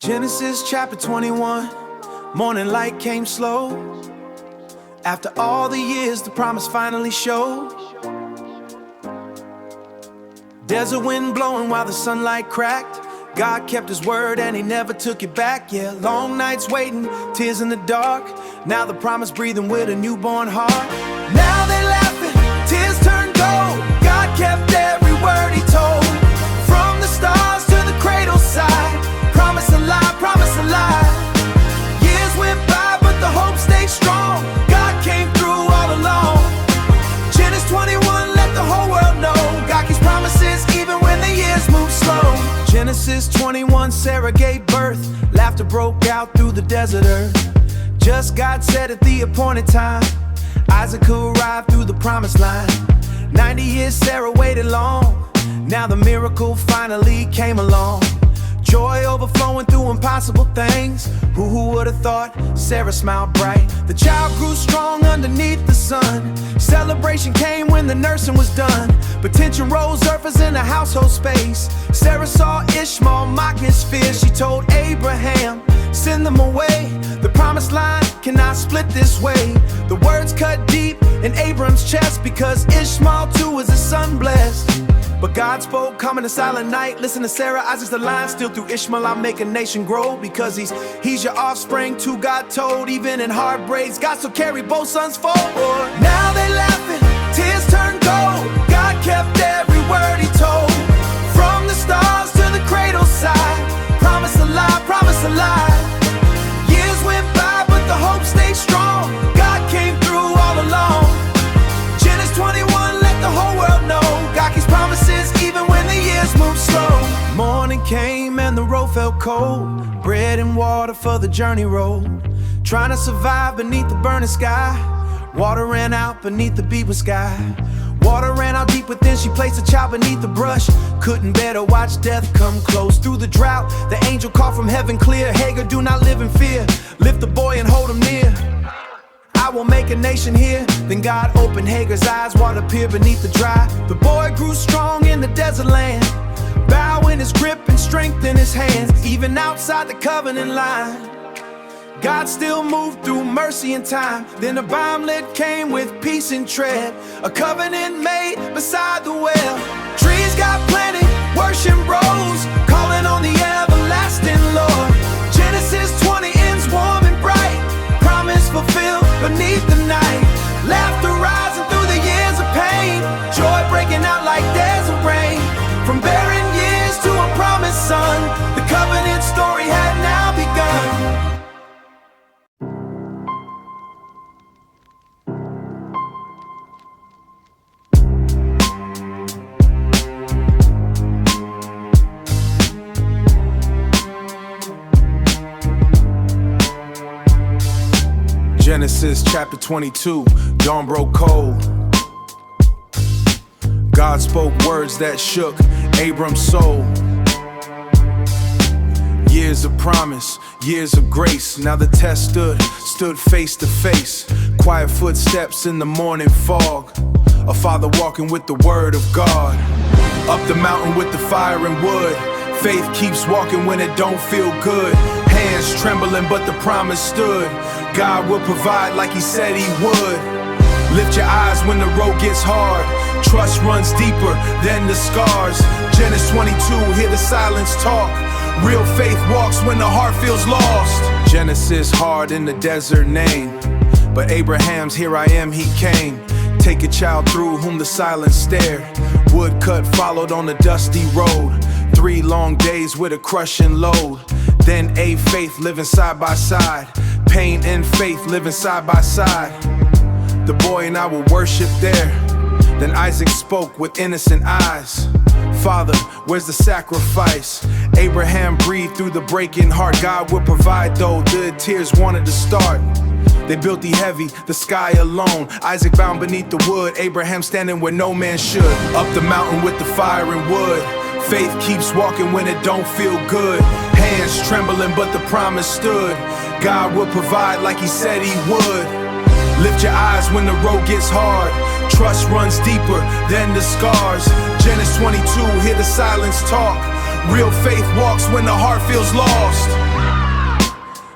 Genesis chapter 21, morning light came slow. After all the years, the promise finally showed. Desert wind blowing while the sunlight cracked. God kept his word and he never took it back. Yeah, long nights waiting, tears in the dark. Now the promise breathing with a newborn heart. Now they laughing, tears turn gold. God kept every word he told. From the stars to the cradle side, promise alive, promise alive. Years went by but the hope stayed strong. God came through all along. Genesis 21, let the whole world know God keeps promises even when the years move slow. Genesis 21, Sarah gave birth. Laughter broke out through the desert earth. Just God said at the appointed time, Isaac could arrive through the promised line. 90 years Sarah waited long. Now the miracle finally came along. Joy overflowing through impossible things. Who would have thought? Sarah smiled bright. The child grew strong underneath the sun. Celebration came when the nursing was done. But tension rose, surface in the household space. Sarah saw Ishmael mock his fears. She told Abraham, send them away. The promised line cannot split this way. The words cut deep in Abram's chest, because Ishmael too was his son blessed. But God spoke, calm in the silent night. Listen to Sarah, Isaac's the line. Still through Ishmael I'll make a nation grow. Because he's your offspring too, God told. Even in heartbreaks, God still carry both sons forward. Now they laughing, tears turn gold. God kept every word he told. From the stars to the cradle side, promise alive, promise alive. Years went by but the hope stayed strong. God came through all along. Genesis 21, let the whole world know God keeps promises even when the years move slow. Morning came and the road felt cold. Bread and water for the journey road. Trying to survive beneath the burning sky. Water ran out beneath the beaver sky. Water ran out deep within, she placed a child beneath the brush. Couldn't bear to watch death come close. Through the drought, the angel called from heaven clear. Hagar, do not live in fear. Lift the boy and hold him near. I will make a nation here. Then God opened Hagar's eyes, water appeared beneath the dry. The boy grew strong in the desert land. Bow in his grip and strength in his hands. Even outside the covenant line, God still moved through mercy and time. Then a bomblet came with peace and tread. A covenant made beside the well. Trees got planted, worship rose, calling on the everlasting Lord. Genesis 20 ends warm and bright. Promise fulfilled beneath the night. Laughter rising through the years of pain. Joy breaking out like desert rain. From barren years to a promised son, the covenant story had now begun. Genesis chapter 22, dawn broke cold. God spoke words that shook Abram's soul. Years of promise, years of grace. Now the test stood face to face. Quiet footsteps in the morning fog. A father walking with the word of God. Up the mountain with the fire and wood. Faith keeps walking when it don't feel good. Hands trembling but the promise stood. God will provide like he said he would. Lift your eyes when the road gets hard. Trust runs deeper than the scars. Genesis 22, hear the silence talk. Real faith walks when the heart feels lost. Genesis hard in the desert name, but Abraham's here I am he came. Take a child through whom the silence stared. Woodcut followed on the dusty road. 3 long days with a crushing load. Then a faith living side by side. Pain and faith living side by side. The boy and I will worship there. Then Isaac spoke with innocent eyes. Father, where's the sacrifice? Abraham breathed through the breaking heart. God will provide though the tears wanted to start. They built the heavy, the sky alone. Isaac bound beneath the wood. Abraham standing where no man should. Up the mountain with the fire and wood. Faith keeps walking when it don't feel good. Hands trembling but the promise stood. God will provide like he said he would. Lift your eyes when the road gets hard. Trust runs deeper than the scars. Genesis 22, hear the silence talk. Real faith walks when the heart feels lost.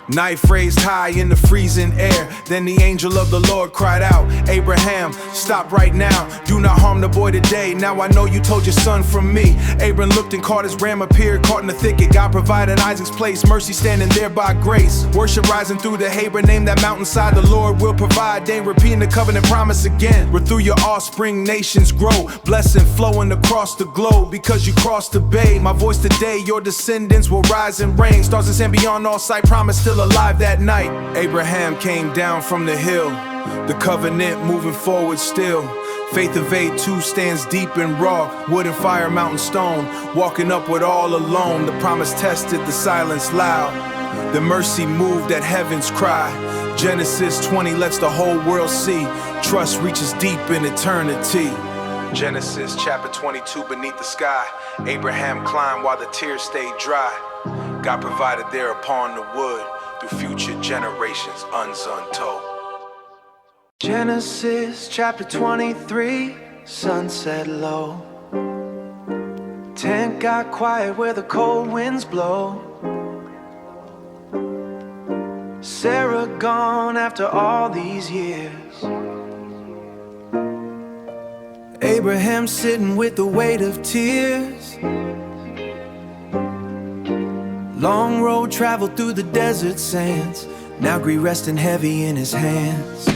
Knife raised high in the freezing air. Then the angel of the Lord cried out, Abraham, stop right now. Do not harm the boy today. Now I know you told your son from me. Abram looked and caught his ram appeared, caught in the thicket. God provided Isaac's place, mercy standing there by grace. Worship rising through the Habron, name that mountainside. The Lord will provide. They ain't repeating the covenant promise again. Where through your offspring nations grow, blessing flowing across the globe. Because you crossed the bay, my voice today, your descendants will rise and reign. Stars and sand beyond all sight, promise still alive that night. Abraham came down from the hill, the covenant moving forward still. Faith of A2 stands deep in rock, wood and fire, mountain stone. Walking upward all alone, the promise tested, the silence loud. The mercy moved at heaven's cry. Genesis 20 lets the whole world see. Trust reaches deep in eternity. Genesis chapter 22, beneath the sky. Abraham climbed while the tears stayed dry. God provided there upon the wood, through future generations untold. Genesis chapter 23, sunset low. Tent got quiet where the cold winds blow. Sarah gone after all these years. Abraham sitting with the weight of tears. Long road traveled through the desert sands. Now grief resting heavy in his hands.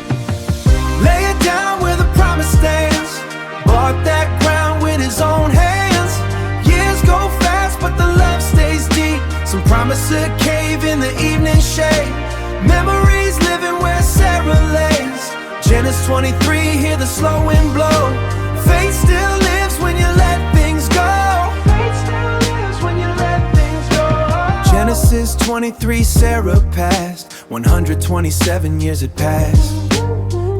Lay it down where the promise stands. Bought that ground with his own hands. Years go fast but the love stays deep. Some promise a cave in the evening shade. Memories living where Sarah lays. Genesis 23, hear the slow wind blow. Faith still lives when you let things go. Faith still lives when you let things go. Genesis 23, Sarah passed. 127 years had passed.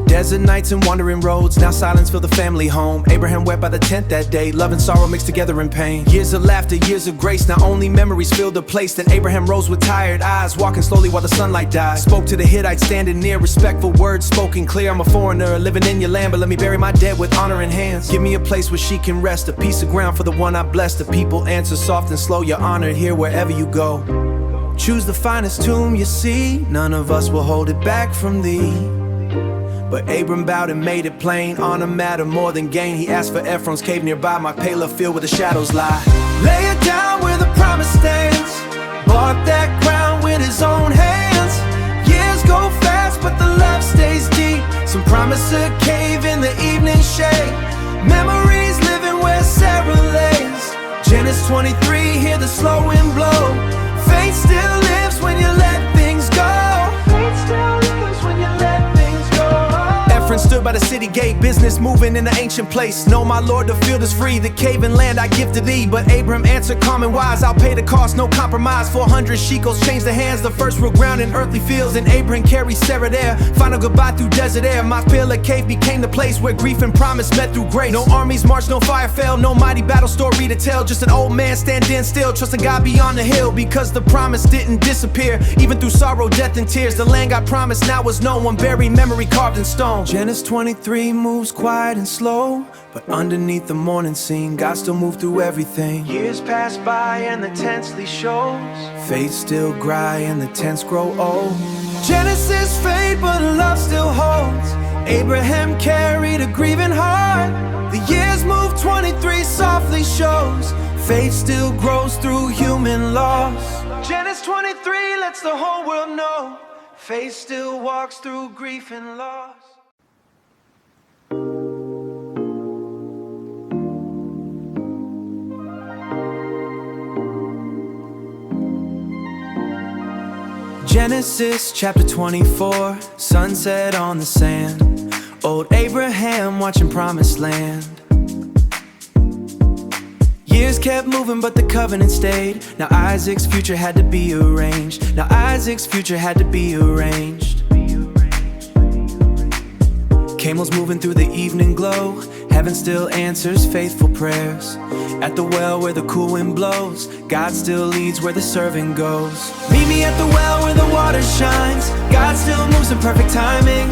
Desert nights and wandering roads, now silence filled the family home. Abraham wept by the tent that day, love and sorrow mixed together in pain. Years of laughter, years of grace, now only memories filled the place. Then Abraham rose with tired eyes, walking slowly while the sunlight died. Spoke to the Hittite standing near, respectful words spoken clear. I'm a foreigner, living in your land, but let me bury my dead with honor in hands. Give me a place where she can rest, a piece of ground for the one I bless. The people answer soft and slow, you're honored here wherever you go. Choose the finest tomb you see, none of us will hold it back from thee. But Abram bowed and made it plain, honor matter more than gain. He asked for Ephron's cave nearby, my Machpelah field where the shadows lie. Lay it down where the promise stands. Bought that ground with his own hands. Years go fast but the love stays deep. Some promise a cave in the evening shade. Memories living where Sarah lays. Genesis 23, hear the slow wind blow. Faith still lives when you let things go. Faith still lives when you let things go. Ephron stood by the city gate, business moving in the ancient place. No, my Lord, the field is free, the cave and land I give to thee. But Abram answered calm and wise, I'll pay the cost, no compromise. 400 shekels changed the hands, the first real ground in earthly fields. And Abram carried Sarah there, final goodbye through desert air. Machpelah cave became the place where grief and promise met through grace. No armies marched, no fire fell, no mighty battle story to tell. Just an old man standing still, trusting God beyond the hill. Because the promise didn't disappear, even through sorrow, death and tears. The land God promised now was known, one buried memory carved in stone. Genesis 23 moves quiet and slow, but underneath the morning scene, God still moved through everything. Years pass by and the tensely shows. Faith still cry and the tents grow old. Genesis fade but love still holds. Abraham carried a grieving heart. The years move, 23 softly shows. Faith still grows through human loss. Genesis 23 lets the whole world know. Faith still walks through grief and loss. Genesis chapter 24, sunset on the sand. Old Abraham watching promised land. Years kept moving but the covenant stayed. Now Isaac's future had to be arranged. Now Isaac's future had to be arranged. Camels moving through the evening glow. Heaven still answers faithful prayers. At the well where the cool wind blows, God still leads where the servant goes. Meet me at the well where the water shines. God still moves in perfect timing.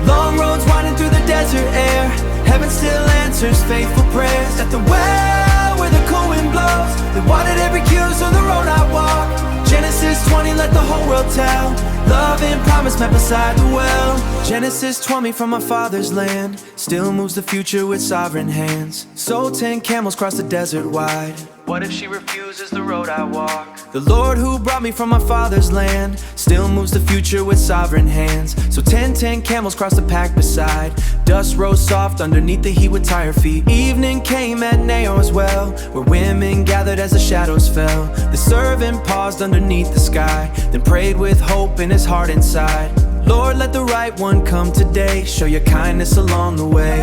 Long roads winding through the desert air. Heaven still answers faithful prayers. At the well where the cool wind blows, they watered every cue so the road I walk. Genesis 20, let the whole world tell. Love and promise met beside the well. Genesis 20 from my father's land, still moves the future with sovereign hands. So 10 camels cross the desert wide. What if she refuses the road I walk? The Lord who brought me from my father's land still moves the future with sovereign hands. So 10 camels cross the pack beside. Dust rose soft underneath the heat with tired feet. Evening came at Naor's well, where women gathered as the shadows fell. The servant paused underneath the sky, then prayed with hope in his heart inside. Lord, let the right one come today, show your kindness along the way.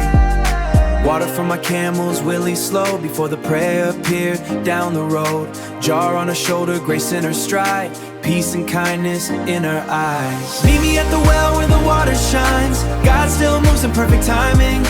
Water from my camels, Willie slow, before the prayer appeared down the road. Jar on her shoulder, grace in her stride, peace and kindness in her eyes. Meet me at the well where the water shines. God still moves in perfect timing.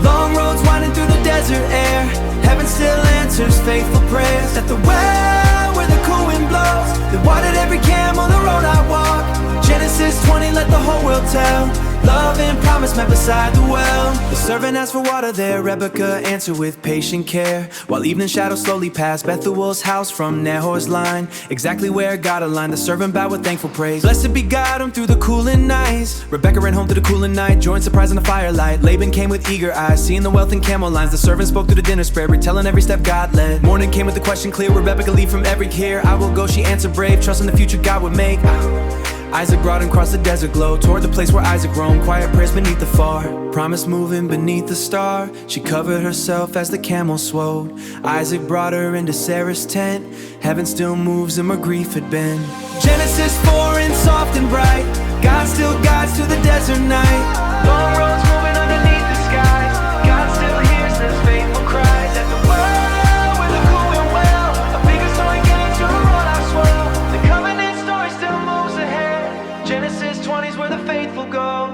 Long roads winding through the desert air. Heaven still answers faithful prayers. At the well where the cool wind blows, that watered every camel the road I walk. Genesis 20, let the whole world tell. Love and promise met beside the well. The servant asked for water there, Rebecca answered with patient care. While evening shadows slowly passed Bethuel's house from Nahor's line, exactly where God aligned. The servant bowed with thankful praise. Blessed be God whom through the cooling nights. Rebecca ran home through the cooling night, joined surprise in the firelight. Laban came with eager eyes, seeing the wealth in camel lines. The servant spoke through the dinner spread, retelling every step God led. Morning came with the question clear, where Rebecca leave from every care. I will go, she answered brave, trusting the future God would make. Isaac brought him across the desert glow, toward the place where Isaac roamed. Quiet prayers beneath the far, promise moving beneath the star. She covered herself as the camel swode. Isaac brought her into Sarah's tent. Heaven still moves and where grief had been. Genesis 4 and soft and bright, God still guides through the desert night. Long roads moving underneath the sky. God still hears this faithful cries. At the well where the cool wind well, a bigger story came to the road I swirl. The covenant story still moves ahead. Genesis 20's where the faithful go.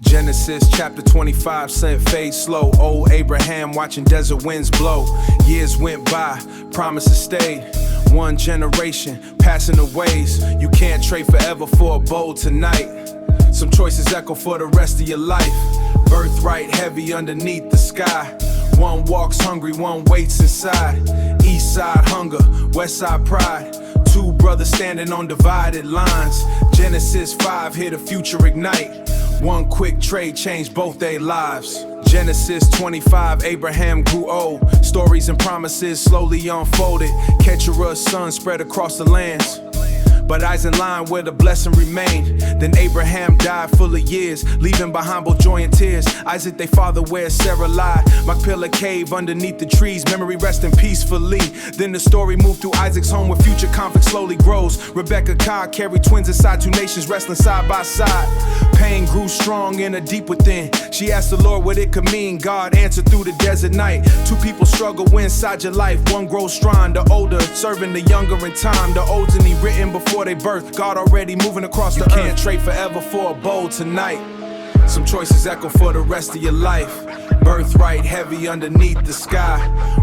Genesis chapter 25, sun fades slow. Old Abraham watching desert winds blow. Years went by, promises stayed. One generation passing the ways. You can't trade forever for a bowl tonight. Some choices echo for the rest of your life. Birthright heavy underneath the sky. One walks hungry, one waits inside. East side hunger, west side pride. Two brothers standing on divided lines. Genesis 5, hear the future ignite. One quick trade changed both their lives. Genesis 25, Abraham grew old. Stories and promises slowly unfolded. Keturah's son spread across the lands. But eyes in line where the blessing remained. Then Abraham died full of years, leaving behind both joy and tears. Isaac, they father, where Sarah lied. Machpelah cave underneath the trees, memory resting peacefully. Then the story moved through Isaac's home where future conflict slowly grows. Rebecca Cobb carried twins inside, two nations wrestling side by side. Pain grew strong and deep within. She asked the Lord what it could mean. God answered through the desert night. Two people struggle inside your life. One grows strong, the older serving the younger in time. The old's in written before they birth. God already moving across the earth. You can't trade forever for a bowl tonight. Some choices echo for the rest of your life. Birthright heavy underneath the sky.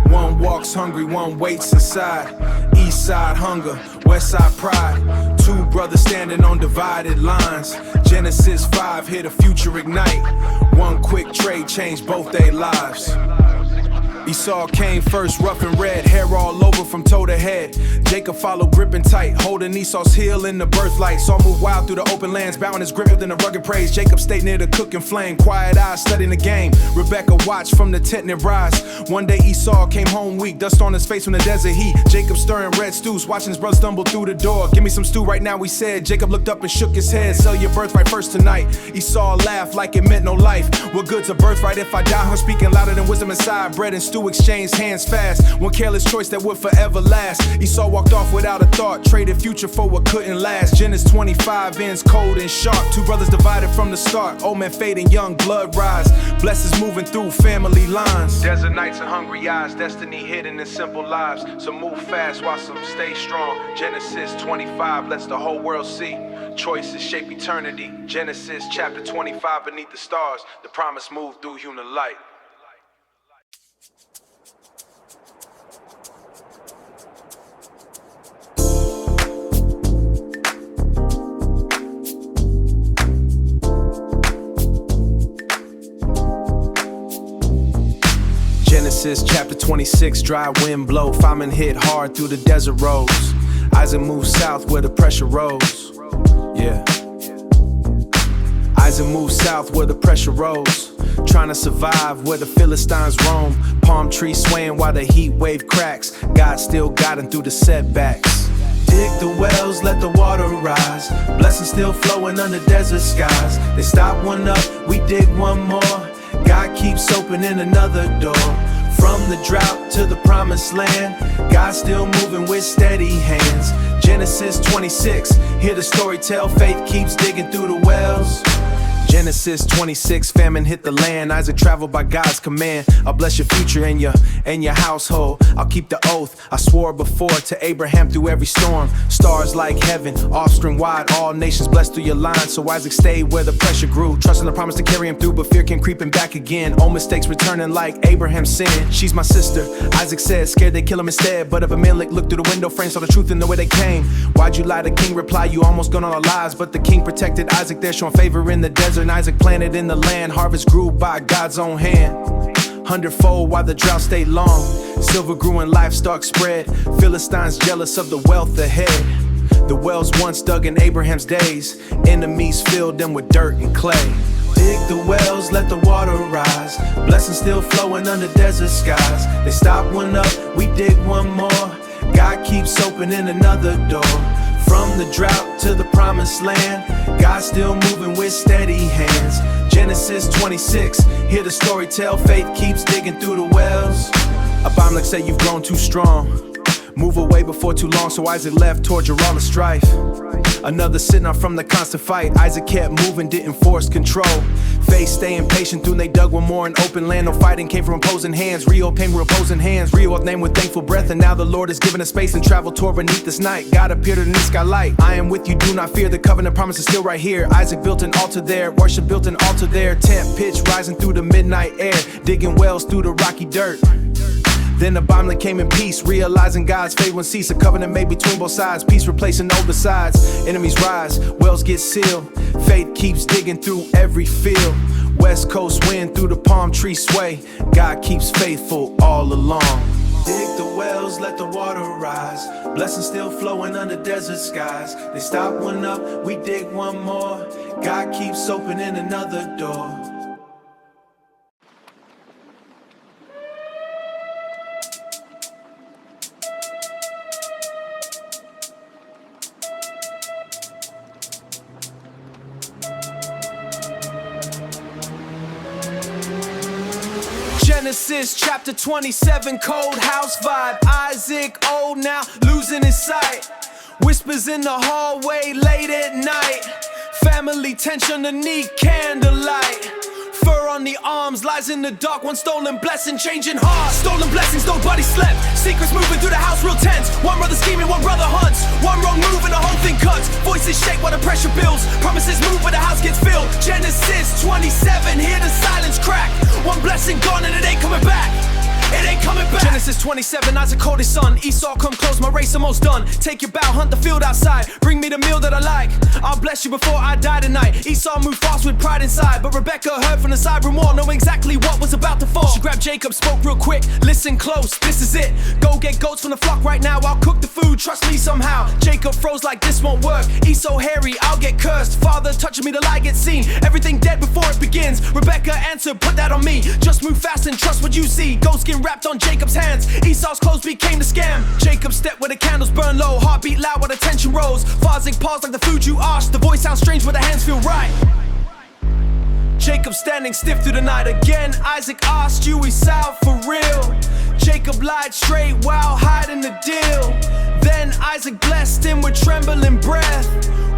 One walks hungry, one waits inside. East side hunger, west side pride. Two brothers standing on divided lines. Genesis 5, hear the future ignite. One quick trade changed both their lives. Esau came first, rough and red, hair all over from toe to head. Jacob followed gripping tight, holding Esau's heel in the birthlight. Saul moved wild through the open lands, bowing his grip within a rugged praise. Jacob stayed near the cooking flame, quiet eyes studying the game. Rebecca watched from the tent and rise. One day Esau came home weak, dust on his face from the desert heat. Jacob stirring red stews, watching his brother stumble through the door. Give me some stew right now, he said. Jacob looked up and shook his head. Sell your birthright first tonight. Esau laughed like it meant no life. What good's a birthright if I die? I'm speaking louder than wisdom inside. Bread and stew exchanged hands fast. One careless choice that would forever last. Esau walked off without a thought, traded future for what couldn't last. Genesis 25 ends cold and sharp. Two brothers divided from the start. Old man fading, young blood rise. Blessings moving through family lines. Desert nights and hungry eyes, destiny hidden in simple lives. Some move fast while some stay strong. Genesis 25 lets the whole world see. Choices shape eternity. Genesis chapter 25, beneath the stars. The promise moved through human light. Genesis chapter 26, dry wind blow. Famine hit hard through the desert roads. Isaac moved south where the pressure rose. Yeah. Isaac moved south where the pressure rose. Trying to survive where the Philistines roam. Palm trees swaying while the heat wave cracks. God still got him through the setbacks. Dig the wells, let the water rise. Blessings still flowing under desert skies. They stop one up, we dig one more. God keeps opening another door. From the drought to the promised land, God still moving with steady hands. Genesis 26, hear the story tell. Faith keeps digging through the wells. Genesis 26, famine hit the land. Isaac traveled by God's command. I'll bless your future and your household. I'll keep the oath I swore before to Abraham through every storm. Stars like heaven, offspring wide, all nations blessed through your line. So Isaac stayed where the pressure grew, trusting the promise to carry him through, but fear came creeping back again. Old mistakes returning like Abraham's sin. She's my sister, Isaac said, scared they'd kill him instead. But Abimelech looked through the window frame, saw the truth in the way they came. Why'd you lie? The king replied, you almost gone on our lives. But the king protected Isaac there, showing favor in the desert. And Isaac planted in the land, harvest grew by God's own hand. 100-fold while the drought stayed long. Silver grew and livestock spread. Philistines jealous of the wealth ahead. The wells once dug in Abraham's days, enemies filled them with dirt and clay. Dig the wells, let the water rise. Blessings still flowing under desert skies. They stop one up, we dig one more. God keeps opening another door. From the drought to the promised land, God still moving with steady hands. Genesis 26, hear the story tell. Faith keeps digging through the wells. Abimelech say you've grown too strong. Move away before too long, so Isaac left toward Gerar strife. Another sitting up from the constant fight. Isaac kept moving, didn't force control. Faith staying patient through, they dug one more in open land. No fighting came from opposing hands. Rio pain from opposing hands. Rio named with thankful breath, and now the Lord has given us space and travel toward beneath this night. God appeared in the sky light. I am with you, do not fear. The covenant promise is still right here. Isaac built an altar there. Worship built an altar there. Tent pitch rising through the midnight air. Digging wells through the rocky dirt. Then Abimelech came in peace, realizing God's favor won't cease. A covenant made between both sides, peace replacing older sides. Enemies rise, wells get sealed. Faith keeps digging through every field. West coast wind through the palm tree sway. God keeps faithful all along. Dig the wells, let the water rise. Blessings still flowing under desert skies. They stop one up, we dig one more. God keeps opening another door. Genesis chapter 27, cold house vibe. Isaac old now, losing his sight. Whispers in the hallway late at night. Family tension underneath candlelight. Fur on the arms, lies in the dark. One stolen blessing, changing hearts. Stolen blessings, nobody slept. Secrets moving through the house, real tense. One brother scheming, one brother hunts. One wrong move and the whole thing cuts. Voices shake while the pressure builds. Promises move but the house gets filled. Genesis 27, hear the silence crack. One blessing gone and it ain't coming back. It ain't coming back. Genesis 27, Isaac called his son. Esau, come close, my race almost done. Take your bow, hunt the field outside. Bring me the meal that I like. I'll bless you before I die tonight. Esau moved fast with pride inside, but Rebecca heard from the side room wall, knowing exactly what was about to fall. She grabbed Jacob, spoke real quick. Listen close, this is it. Go get goats from the flock right now. I'll cook the food, trust me somehow. Jacob froze like this won't work. Esau hairy, I'll get cursed. Father touching me, the lie gets seen. Everything dead before it begins. Rebecca answered, put that on me. Just move fast and trust what you see. Goat skin wrapped on Jacob's hands. Esau's clothes became the scam. Jacob stepped where the candles burn low. Heartbeat loud while the tension rose. Farzing paused like the food you asked. The voice sounds strange but the hands feel right. Jacob standing stiff through the night. Again Isaac asked, you Esau for real? Jacob lied straight while hiding the deal. Then Isaac blessed him with trembling breath.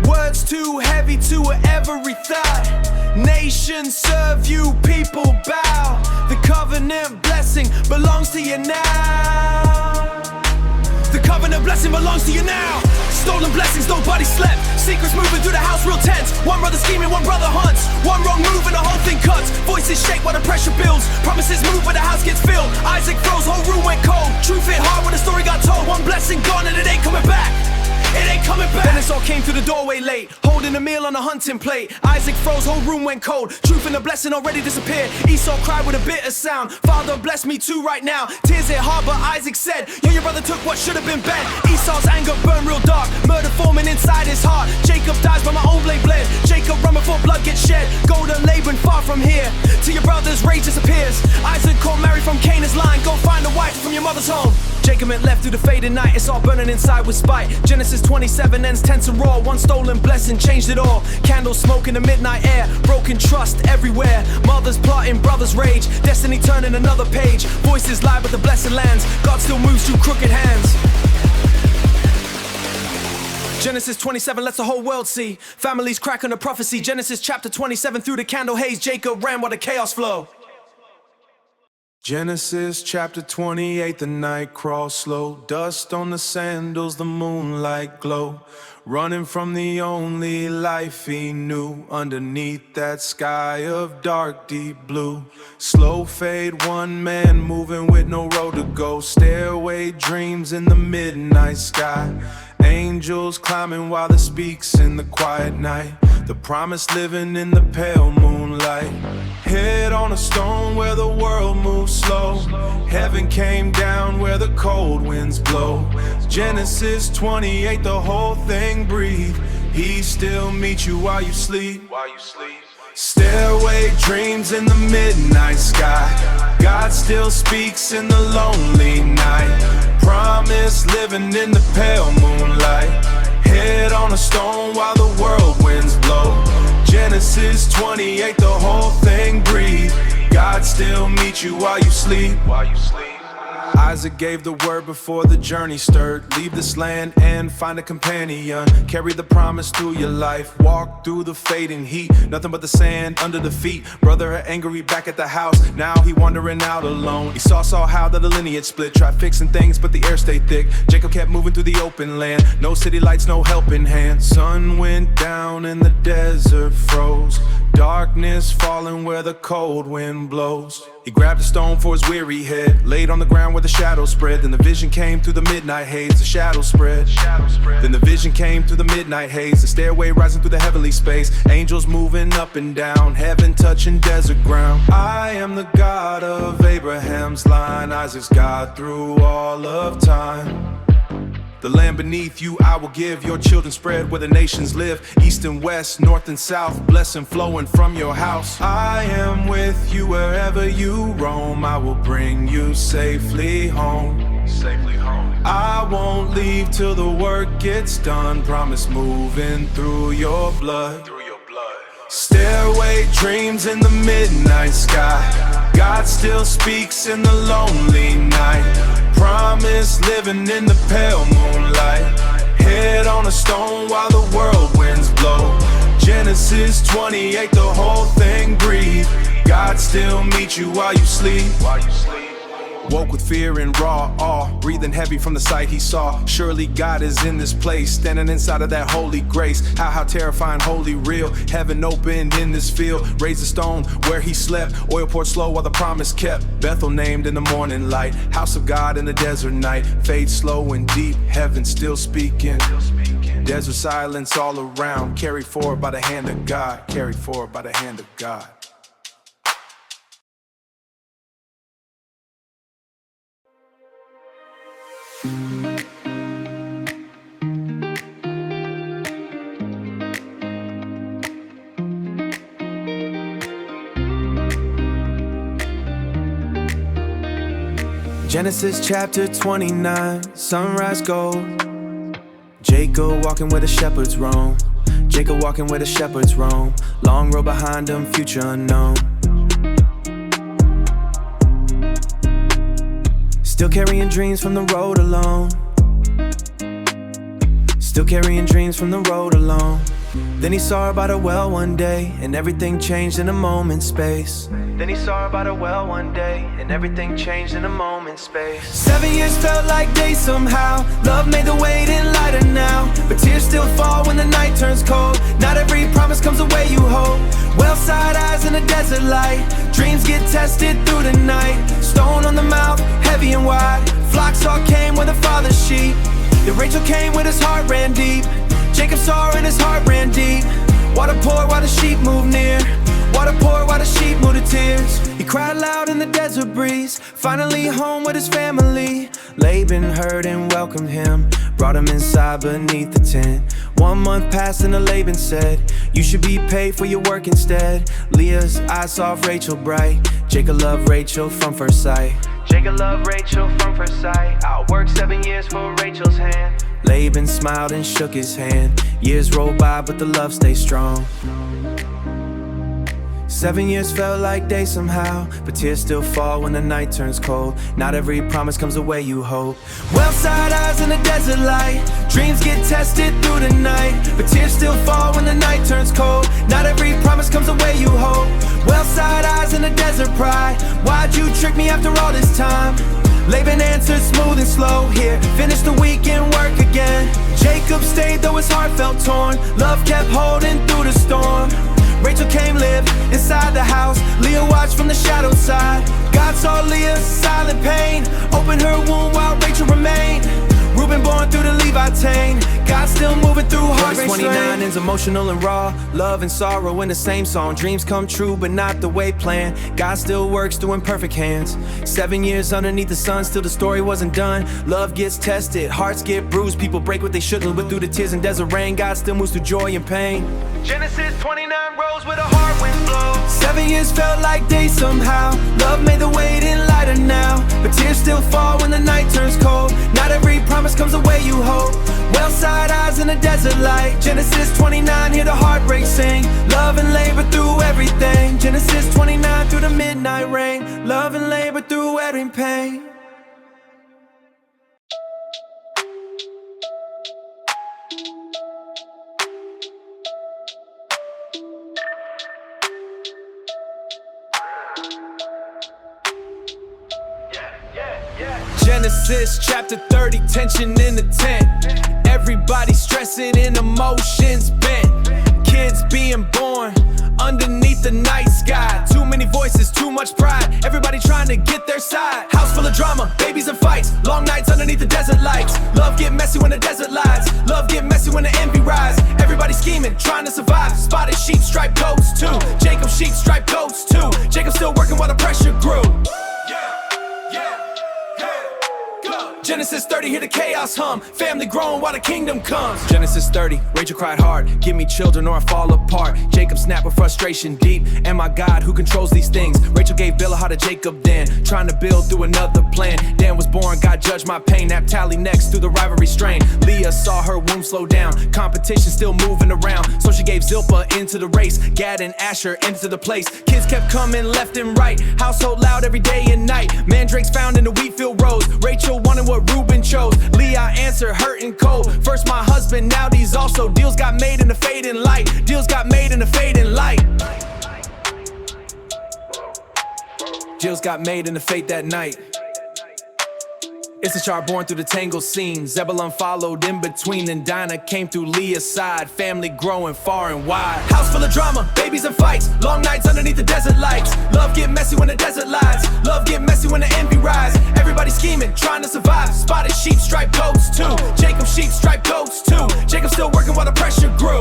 Words too heavy to every thought. Nations serve you, people bow. The covenant blessing belongs to you now. The covenant blessing belongs to you now. Stolen blessings, nobody slept. Secrets moving through the house, real tense. One brother scheming, one brother hunts. One wrong move and the whole thing cuts. Voices shake while the pressure builds. Promises move but the house gets filled. Isaac froze, whole room went cold. Truth hit hard when the story got told. One blessing gone and it ain't coming back. It ain't coming back. Then it's Esau came through the doorway late, holding a meal on a hunting plate. Isaac froze, whole room went cold. Truth and the blessing already disappeared. Esau cried with a bitter sound. Father, bless me too right now. Tears hit hard, but Isaac said, yo, your brother took what should have been bent. Esau's anger burned real dark, murder forming inside his heart. Jacob dies by my own blade bled. Jacob run before blood gets shed. Go to Laban far from here, till your brother's rage disappears. Isaac caught Mary from Canaan's line. Go find a wife from your mother's home. Jacob went left through the fading night. It's all burning inside with spite. Genesis 27 ends tense and raw. One stolen blessing changed it all. Candles smoke in the midnight air. Broken trust everywhere. Mothers plotting, brothers rage. Destiny turning another page. Voices lie but the blessing lands. God still moves through crooked hands. Genesis 27 lets the whole world see. Families crack on a prophecy. Genesis chapter 27 through the candle haze. Jacob ran while the chaos flow. Genesis chapter 28, the night crawls slow. Dust on the sandals, the moonlight glow. Running from the only life he knew. Underneath that sky of dark, deep blue. Slow fade, one man moving with no road to go. Stairway dreams in the midnight sky. Angels climbing while it speaks in the quiet night. The promise living in the pale moonlight. Head on a stone where the world moves slow. Heaven came down where the cold winds blow. Genesis 28, the whole thing breathe. He still meets you while you sleep. Stairway dreams in the midnight sky. God still speaks in the lonely night. Promise living in the pale moonlight. Head on a stone while the world winds blow. Genesis 28, the whole thing breathe. God still meets you while you sleep. Isaac gave the word before the journey stirred. Leave this land and find a companion. Carry the promise through your life. Walk through the fading heat. Nothing but the sand under the feet. Brother angry back at the house. Now he wandering out alone. Esau saw how the lineage split. Tried fixing things but the air stayed thick. Jacob kept moving through the open land. No city lights, no helping hand. Sun went down and the desert froze. Darkness falling where the cold wind blows. He grabbed a stone for his weary head. Laid on the ground where the shadows spread. Then the vision came through the midnight haze. The shadows spread. Then the vision came through the midnight haze. The stairway rising through the heavenly space. Angels moving up and down. Heaven touching desert ground. I am the God of Abraham's line. Isaac's God through all of time. The land beneath you I will give. Your children spread where the nations live. East and west, north and south. Blessing flowing from your house. I am with you wherever you roam. I will bring you safely home. I won't leave till the work gets done. Promise moving through your blood. Stairway dreams in the midnight sky. God still speaks in the lonely night. Promise living in the pale moonlight. Head on a stone while the world winds blow. Genesis 28, the whole thing breathe. God still meets you while you sleep. Woke with fear and raw awe, breathing heavy from the sight he saw. Surely God is in this place, standing inside of that holy grace. How terrifying, holy, real. Heaven opened in this field. Raised a stone where he slept. Oil poured slow while the promise kept. Bethel named in the morning light. House of God in the desert night. Fade slow and deep, heaven still speaking. Desert silence all around. Carried forward by the hand of God. Carried forward by the hand of God. Genesis chapter 29, sunrise gold. Jacob walking where the shepherds roam. Jacob walking where the shepherds roam. Long road behind him, future unknown. Still carrying dreams from the road alone. Still carrying dreams from the road alone. Then he saw her by the well one day, and everything changed in a moment's space. Then he saw her by the well one day, and everything changed in a moment's space. 7 years felt like days somehow. Love made the waiting lighter now, but tears still fall when the night turns cold. Not every promise comes the way you hope. Well-side eyes in a desert light. Dreams get tested through the night. Stone on the mouth, heavy and wide. Flocks all came with a father's sheep. Then Rachel came with his heart ran deep. Jacob saw cried loud in the desert breeze, finally home with his family. Laban heard and welcomed him, brought him inside beneath the tent. 1 month passed and the Laban said, you should be paid for your work instead. Leah's eyes saw Rachel bright, Jacob loved Rachel from first sight. Jacob loved Rachel from first sight. I'll work 7 years for Rachel's hand. Laban smiled and shook his hand. Years rolled by but the love stayed strong. 7 years felt like days somehow, but tears still fall when the night turns cold. Not every promise comes the way you hope. Well-side eyes in the desert light, dreams get tested through the night, but tears still fall when the night turns cold. Not every promise comes the way you hope. Well-side eyes in the desert pride, why'd you trick me after all this time? Laban answered smooth and slow, here, finish the week and work again. Jacob stayed though his heart felt torn, love kept holding through the storm. Rachel came live inside the house, Leah watched from the shadow side. God saw Leah's silent pain, opened her womb while Rachel remained. Reuben born through the Levitine, God still moving through heartbreak. 29 ends emotional and raw, love and sorrow in the same song. Dreams come true but not the way planned, God still works through imperfect hands. 7 years underneath the sun, still the story wasn't done. Love gets tested, hearts get bruised, people break what they shouldn't. But through the tears and desert rain, God still moves through joy and pain. Genesis 29 rose with a hard wind blow. 7 years felt like days somehow, love made the waiting lighter now, but tears still fall when the night turns cold. Not every promise comes the way you hope. Well-side eyes in the desert light, Genesis 29, hear the heartbreak sing. Love and labor through everything, Genesis 29 through the midnight rain. Love and labor through every pain. Genesis chapter 30, tension in the tent. Everybody stressing and emotions bent. Kids being born underneath the night sky. Too many voices, too much pride, everybody trying to get their side. House full of drama, babies and fights, long nights underneath the desert lights. Love get messy when the desert lies, love get messy when the envy rise. Everybody scheming, trying to survive. Spotted sheep, striped goats too. Jacob sheep, striped goats too. Jacob still working while the pressure grew. Genesis 30, hear the chaos hum, family growing while the kingdom comes. Genesis 30, Rachel cried hard, give me children or I fall apart. Jacob snapped with frustration deep, and my God who controls these things. Rachel gave Bilhah to Jacob then, trying to build through another plan. Dan was born, God judged my pain. Naphtali next through the rivalry strain. Leah saw her womb slow down, competition still moving around, so she gave Zilpah into the race. Gad and Asher into the place, kids kept coming left and right. Household loud every day and night, mandrakes found in the wheat field rows. Rachel wanted what Reuben chose, Leah answered hurt and cold. First my husband, now these also. Deals got made in the fading light, deals got made in the fading light. Deals got made in the fate that night. Issachar born through the tangled scene, Zebulun followed in between, and Dinah came through Leah's side. Family growing far and wide. House full of drama, babies and fights, long nights underneath the desert lights. Love get messy when the desert lies, love get messy when the envy rise. Everybody scheming, trying to survive. Spotted sheep, striped goats too. Jacob sheep, striped goats too. Jacob still working while the pressure grew.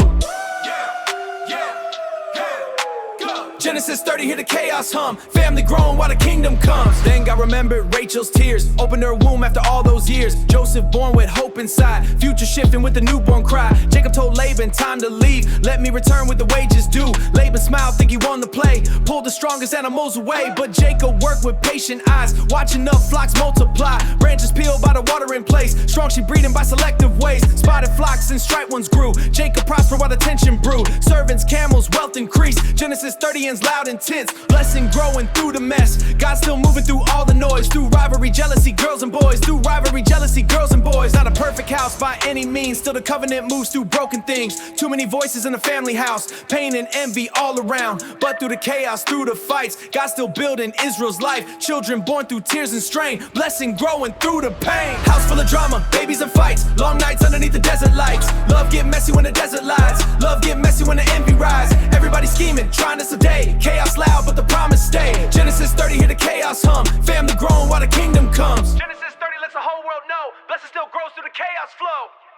Genesis 30, hear the chaos hum, family growing while the kingdom comes. Then God remembered Rachel's tears, opened her womb after all those years. Joseph born with hope inside, future shifting with the newborn cry. Jacob told Laban, time to leave, let me return with the wages due. Laban smiled, think he won the play, pulled the strongest animals away. But Jacob worked with patient eyes, watching up flocks multiply. Branches peeled by the water in place, strong she breeding by selective ways. Spotted flocks and striped ones grew, Jacob prospered while the tension brewed. Servants, camels, wealth increased, Genesis 30 ends loud and tense, blessing growing through the mess. God still moving through all the noise, through rivalry, jealousy, girls and boys. Through rivalry, jealousy, girls and boys. Not a perfect house by any means, still the covenant moves through broken things. Too many voices in the family house, pain and envy all around. But through the chaos, through the fights, God still building Israel's life. Children born through tears and strain, blessing growing through the pain. House full of drama, babies and fights, long nights underneath the desert lights. Love get messy when the desert lies, love get messy when the envy rise. Everybody scheming, trying to sedate. Chaos loud, but the promise stay. Genesis 30, hear the chaos hum, family growing while the kingdom comes. Genesis 30 lets the whole world know, blessing still grows through the chaos flow.